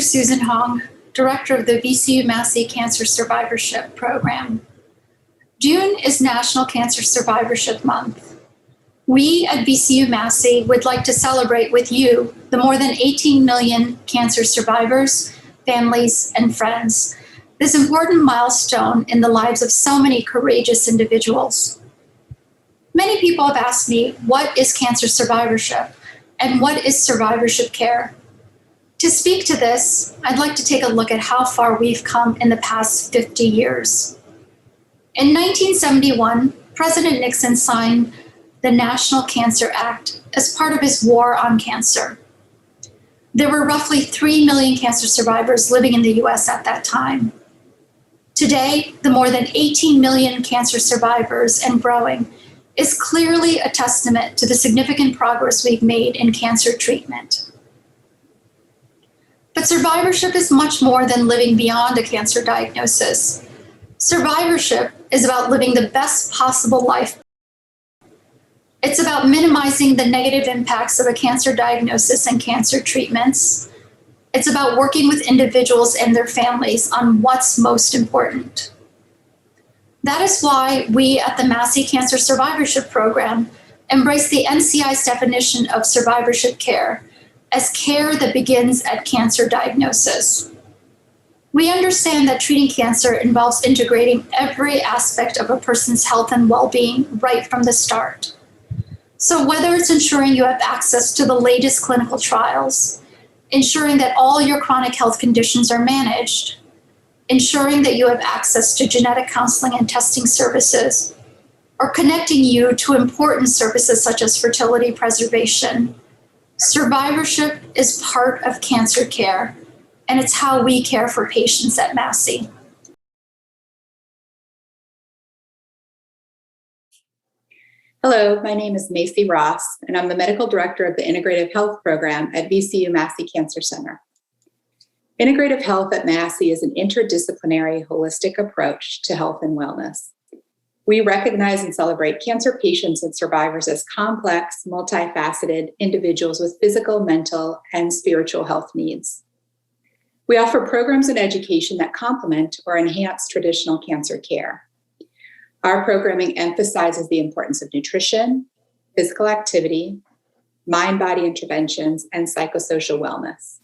Susan Hong, Director of the VCU Massey Cancer Survivorship Program. June is National Cancer Survivorship Month. We at VCU Massey would like to celebrate with you the more than 18 million cancer survivors, families, and friends. This important milestone in the lives of so many courageous individuals. Many people have asked me, what is cancer survivorship and what is survivorship care? To speak to this, I'd like to take a look at how far we've come in the past 50 years. In 1971, President Nixon signed the National Cancer Act as part of his war on cancer. There were roughly 3 million cancer survivors living in the US at that time. Today, the more than 18 million cancer survivors and growing is clearly a testament to the significant progress we've made in cancer treatment. But survivorship is much more than living beyond a cancer diagnosis. Survivorship is about living the best possible life. It's about minimizing the negative impacts of a cancer diagnosis and cancer treatments. It's about working with individuals and their families on what's most important. That is why we at the Massey Cancer Survivorship Program embrace the NCI's definition of survivorship care as care that begins at cancer diagnosis. We understand that treating cancer involves integrating every aspect of a person's health and well-being right from the start. So whether it's ensuring you have access to the latest clinical trials, ensuring that all your chronic health conditions are managed, ensuring that you have access to genetic counseling and testing services, or connecting you to important services such as fertility preservation. Survivorship is part of cancer care, and it's how we care for patients at Massey. Hello, my name is Macy Ross, and I'm the Medical Director of the Integrative Health Program at VCU Massey Cancer Center. Integrative health at Massey is an interdisciplinary, holistic approach to health and wellness. We recognize and celebrate cancer patients and survivors as complex, multifaceted individuals with physical, mental, and spiritual health needs. We offer programs and education that complement or enhance traditional cancer care. Our programming emphasizes the importance of nutrition, physical activity, mind-body interventions, and psychosocial wellness.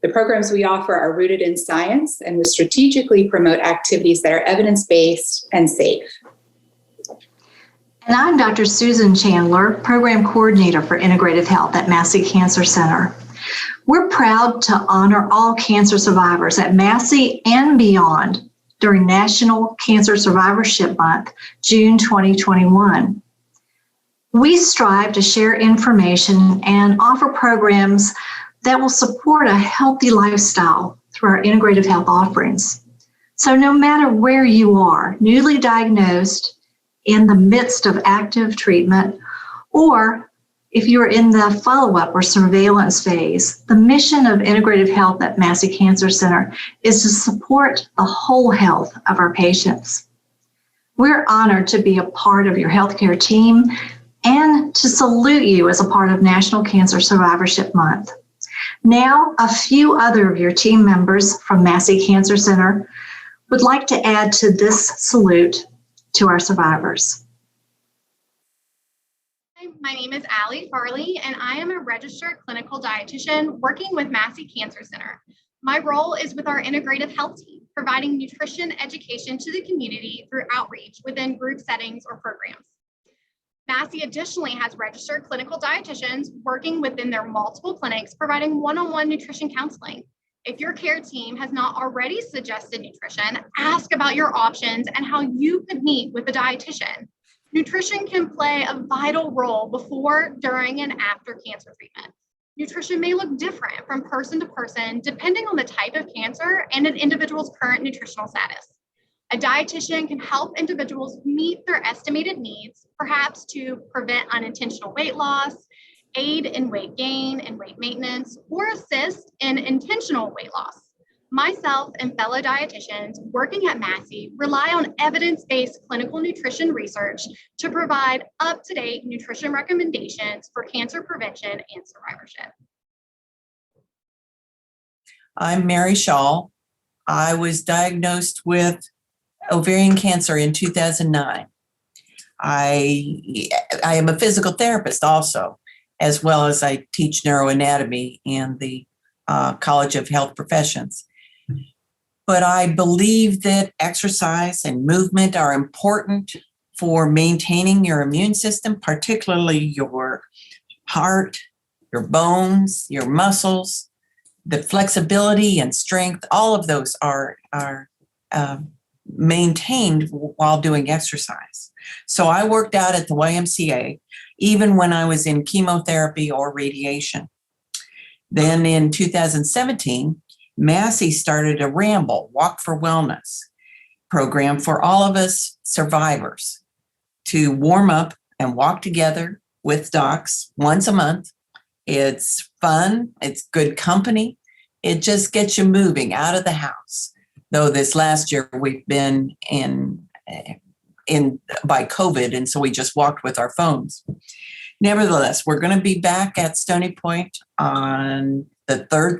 The programs we offer are rooted in science, and we strategically promote activities that are evidence-based and safe. And I'm Dr. Susan Chandler, Program Coordinator for Integrative Health at Massey Cancer Center. We're proud to honor all cancer survivors at Massey and beyond during National Cancer Survivorship Month, June 2021. We strive to share information and offer programs that will support a healthy lifestyle through our integrative health offerings. So no matter where you are, newly diagnosed, in the midst of active treatment, or if you're in the follow-up or surveillance phase, the mission of integrative health at Massey Cancer Center is to support the whole health of our patients. We're honored to be a part of your healthcare team and to salute you as a part of National Cancer Survivorship Month. Now, a few other of your team members from Massey Cancer Center would like to add to this salute to our survivors. My name is Allie, Farley, and I am a registered clinical dietitian working with Massey Cancer Center. My role is with our integrative health team, providing nutrition education to the community through outreach within group settings or programs. Massey additionally has registered clinical dietitians working within their multiple clinics, providing one-on-one nutrition counseling. If your care team has not already suggested nutrition, ask about your options and how you could meet with a dietitian. Nutrition can play a vital role before, during, and after cancer treatment. Nutrition may look different from person to person depending on the type of cancer and an individual's current nutritional status. A dietitian can help individuals meet their estimated needs, perhaps to prevent unintentional weight loss, aid in weight gain and weight maintenance, or assist in intentional weight loss. Myself and fellow dietitians working at Massey rely on evidence-based clinical nutrition research to provide up-to-date nutrition recommendations for cancer prevention and survivorship. I'm Mary Shaw. I was diagnosed with ovarian cancer in 2009. I am a physical therapist also, as well as I teach neuroanatomy in the College of Health Professions. But I believe that exercise and movement are important for maintaining your immune system, particularly your heart, your bones, your muscles, the flexibility and strength. All of those are maintained while doing exercise. So I worked out at the YMCA, even when I was in chemotherapy or radiation. Then in 2017, Massey started a Ramble, Walk for Wellness program for all of us survivors to warm up and walk together with docs once a month. It's fun, it's good company. It just gets you moving out of the house. Though this last year we've been in by COVID, and so we just walked with our phones. Nevertheless, we're going to be back at Stony Point on the third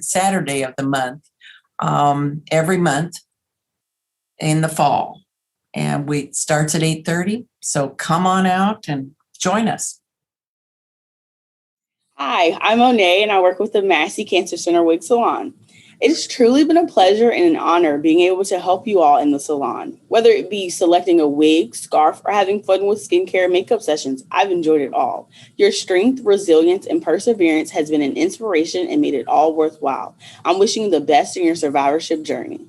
Saturday of the month, every month in the fall. And it starts at 8:30. So come on out and join us. Hi, I'm Monet, and I work with the Massey Cancer Center Wig Salon. It has truly been a pleasure and an honor being able to help you all in the salon. Whether it be selecting a wig, scarf, or having fun with skincare and makeup sessions, I've enjoyed it all. Your strength, resilience, and perseverance has been an inspiration and made it all worthwhile. I'm wishing you the best in your survivorship journey.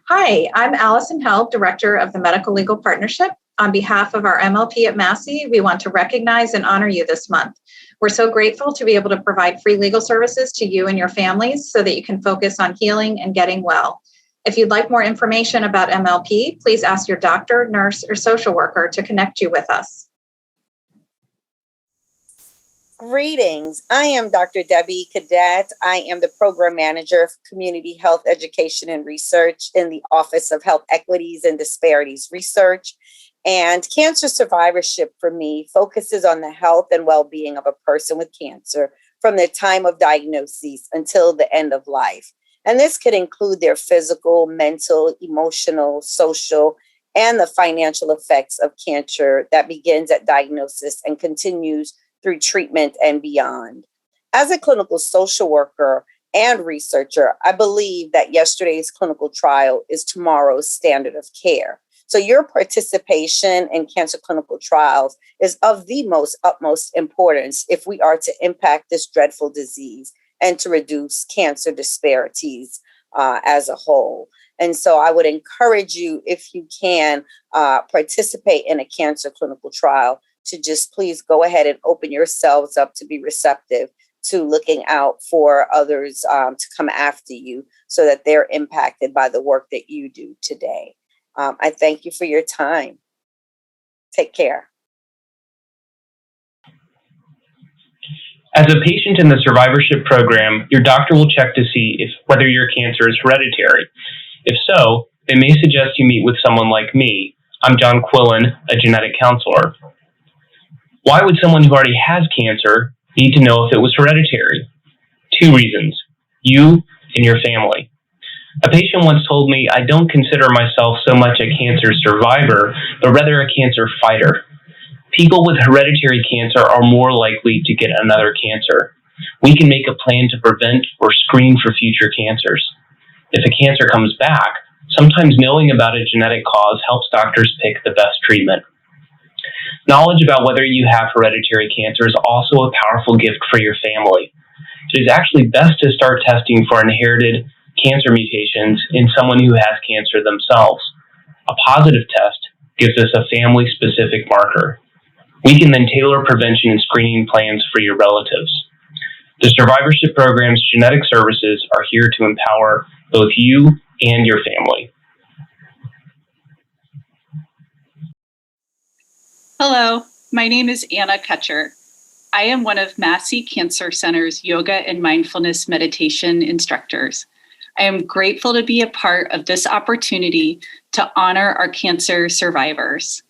Hi, I'm Allison Held, Director of the Medical Legal Partnership. On behalf of our MLP at Massey, we want to recognize and honor you this month. We're so grateful to be able to provide free legal services to you and your families so that you can focus on healing and getting well. If you'd like more information about MLP, please ask your doctor, nurse, or social worker to connect you with us. Greetings. I am Dr. Debbie Cadet. I am the Program Manager of Community Health Education and Research in the Office of Health Equities and Disparities Research. And cancer survivorship for me focuses on the health and well-being of a person with cancer from their time of diagnosis until the end of life. And this could include their physical, mental, emotional, social, and the financial effects of cancer that begins at diagnosis and continues through treatment and beyond. As a clinical social worker and researcher, I believe that yesterday's clinical trial is tomorrow's standard of care. So your participation in cancer clinical trials is of the utmost importance if we are to impact this dreadful disease and to reduce cancer disparities as a whole. And so I would encourage you, if you can participate in a cancer clinical trial, to just please go ahead and open yourselves up to be receptive to looking out for others to come after you so that they're impacted by the work that you do today. I thank you for your time. Take care. As a patient in the Survivorship Program, your doctor will check to see whether your cancer is hereditary. If so, they may suggest you meet with someone like me. I'm John Quillen, a genetic counselor. Why would someone who already has cancer need to know if it was hereditary? 2 reasons: you and your family. A patient once told me, I don't consider myself so much a cancer survivor, but rather a cancer fighter. People with hereditary cancer are more likely to get another cancer. We can make a plan to prevent or screen for future cancers. If a cancer comes back, sometimes knowing about a genetic cause helps doctors pick the best treatment. Knowledge about whether you have hereditary cancer is also a powerful gift for your family. It is actually best to start testing for inherited cancer mutations in someone who has cancer themselves. A positive test gives us a family-specific marker. We can then tailor prevention and screening plans for your relatives. The Survivorship Program's genetic services are here to empower both you and your family. Hello, my name is Anna Kutcher. I am one of Massey Cancer Center's yoga and mindfulness meditation instructors. I am grateful to be a part of this opportunity to honor our cancer survivors.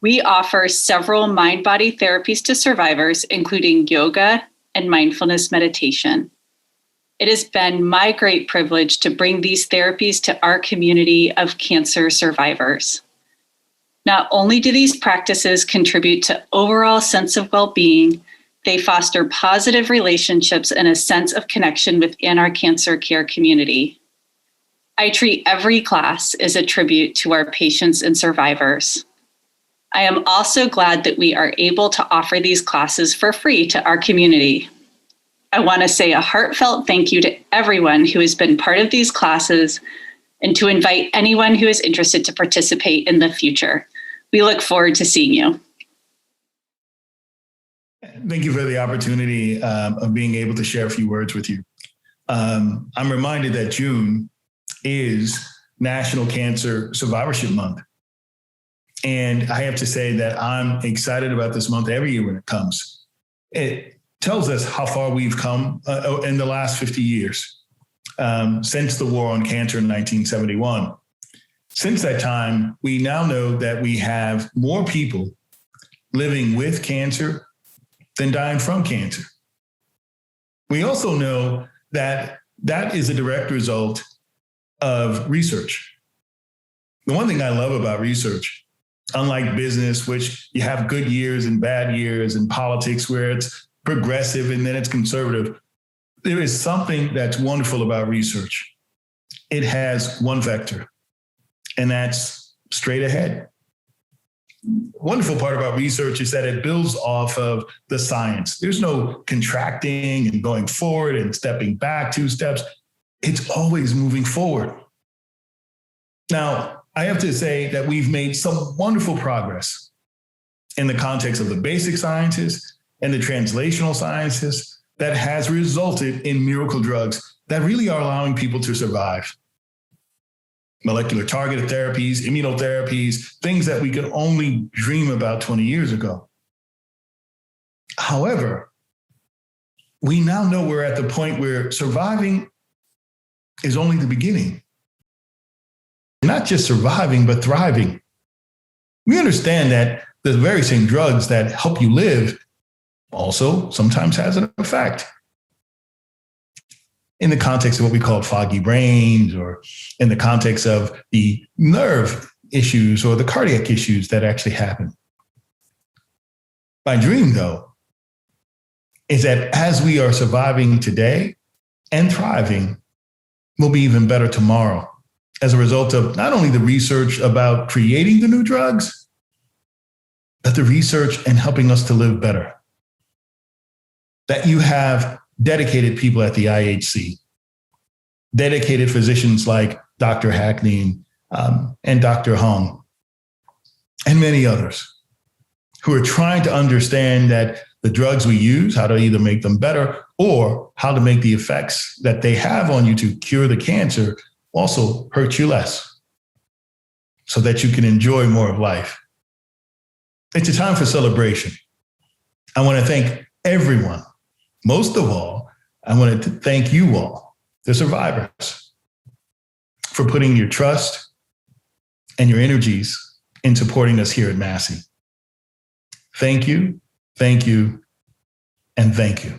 We offer several mind-body therapies to survivors, including yoga and mindfulness meditation. It has been my great privilege to bring these therapies to our community of cancer survivors. Not only do these practices contribute to overall sense of well-being, they foster positive relationships and a sense of connection within our cancer care community. I treat every class as a tribute to our patients and survivors. I am also glad that we are able to offer these classes for free to our community. I want to say a heartfelt thank you to everyone who has been part of these classes and to invite anyone who is interested to participate in the future. We look forward to seeing you. Thank you for the opportunity of being able to share a few words with you. I'm reminded that June is National Cancer Survivorship Month. And I have to say that I'm excited about this month every year when it comes. It tells us how far we've come in the last 50 years, since the war on cancer in 1971. Since that time, we now know that we have more people living with cancer than dying from cancer. We also know that that is a direct result of research. The one thing I love about research, unlike business, which you have good years and bad years, and politics where it's progressive and then it's conservative, there is something that's wonderful about research. It has one vector, and that's straight ahead. Wonderful part about research is that it builds off of the science. There's no contracting and going forward and stepping back 2 steps. It's always moving forward. Now, I have to say that we've made some wonderful progress in the context of the basic sciences and the translational sciences that has resulted in miracle drugs that really are allowing people to survive. Molecular targeted therapies, immunotherapies, things that we could only dream about 20 years ago. However, we now know we're at the point where surviving is only the beginning. Not just surviving, but thriving. We understand that the very same drugs that help you live also sometimes has an effect. In the context of what we call foggy brains, or in the context of the nerve issues or the cardiac issues that actually happen. My dream, though, is that as we are surviving today and thriving, we'll be even better tomorrow as a result of not only the research about creating the new drugs, but the research and helping us to live better. That you have dedicated people at the IHC, dedicated physicians like Dr. Hackney and Dr. Hung, and many others who are trying to understand that the drugs we use, how to either make them better or how to make the effects that they have on you to cure the cancer also hurt you less, so that you can enjoy more of life. It's a time for celebration. I want to thank everyone. Most of all, I want to thank you all, the survivors, for putting your trust and your energies in supporting us here at Massey. Thank you, and thank you.